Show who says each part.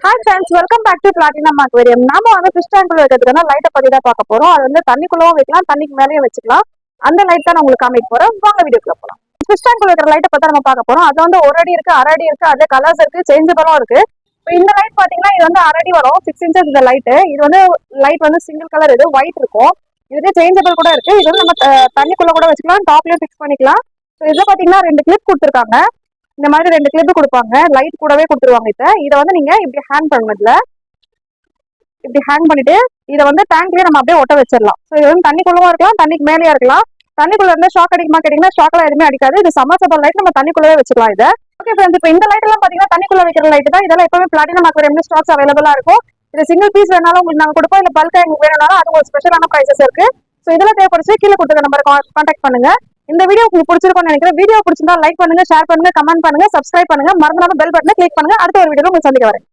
Speaker 1: Hi friends, welcome back to platinum aquarium. நாம வந்து fish டேங்க்ல வைக்கிறதுக்கான லைட்டை பத்தி தான் பார்க்க போறோம். அது வந்து தண்ணிக்குள்ளவும் வைக்கலாம், தண்ணிக்கு மேலேயும் வச்சுக்கலாம். அந்த லைட் தான் நான் உங்களுக்கு காமிக்க போறேன். வாங்க வீடியோக்குள்ள போலாம். ஃபிஷ் டேங்க்ல வைக்கிற லைட்டை பத்தி நம்ம பார்க்க போறோம். அது வந்து 1 அடி இருக்கு, 1/2 அடி இருக்கு, அதுல கலர்ஸ் இருக்கு, சேஞ்சபிளும் இருக்கு. இப்போ இந்த லைட் பாத்தீங்கன்னா இது வந்து 1/2 அடி வரும், 6 இன்ச்சஸ் இந்த லைட். இது வந்து லைட் வந்து சிங்கிள் கலர், இது ஒயிட் இருக்கும். இதுல சேஞ்சபிள் கூட இருக்கு. இது வந்து நம்ம தண்ணிக்குள்ள கூட வச்சுக்கலாம், டாப்லயும் ஃபிக்ஸ் பண்ணிக்கலாம். இதுல பாத்தீங்கன்னா 2 கிளிப் கொடுத்துருக்காங்க. இந்த மாதிரி 2 கிளிப் கொடுப்பாங்க, லைட் கூடவே கொடுத்துருவாங்க. இதை வந்து நீங்க இப்படி ஹேங் பண்ணுறதுல இப்படி ஹேங் பண்ணிட்டு இதை வந்து டேங்க்லயே நம்ம அப்படியே ஒட்ட வச்சிடலாம். ஸோ இது வந்து தண்ணிக்குள்ளவும் இருக்கலாம், தண்ணிக்கு மேலேயே இருக்கலாம். தண்ணிக்குள்ள இருந்து ஷாக் அடிக்குமா கேட்டீங்கன்னா ஷாக்லாம் எதுவுமே அடிக்காது. இது சம்மர்சபிள் லைட், நம்ம தண்ணிக்குள்ளவே வச்சுக்கலாம். இதை ஓகே ஃப்ரெண்ட்ஸ், இப்போ இந்த லைட் எல்லாம் பாத்தீங்கன்னா தண்ணிக்குள்ள வைக்கிற லைட் தான். இதெல்லாம் எப்பவுமே பிளாட்டினம் அக்வேரியம் ஸ்டாக்ஸ் அவைலபிளா இருக்கும். இது சிங்கிள் பீஸ் வேணாலும் உங்களுக்கு நாங்கள் கொடுப்போம், இல்லை பல்கா எங்களுக்கு வேணும்னாலும் அது ஒரு ஸ்பெஷலான பிரைசஸ் இருக்கு. ஸோ இதெல்லாம் தேவைப்படுச்சு கீழே கொடுத்துருக்க நம்பரை கான்டாக்ட் பண்ணுங்க. இந்த வீடியோ உங்களுக்கு பிடிச்சிருக்கும்னு நினைக்கிறேன். வீடியோ பிடிச்சிருந்தா லைக் பண்ணுங்க, ஷேர் பண்ணுங்க, கமெண்ட் பண்ணுங்க, சப்ஸ்கிரைப் பண்ணுங்க, மறந்துடாம பெல் பட்டனை கிளிக் பண்ணுங்க. அடுத்த ஒரு வீடியோ உங்களுக்கு சந்திக்க வரேன்.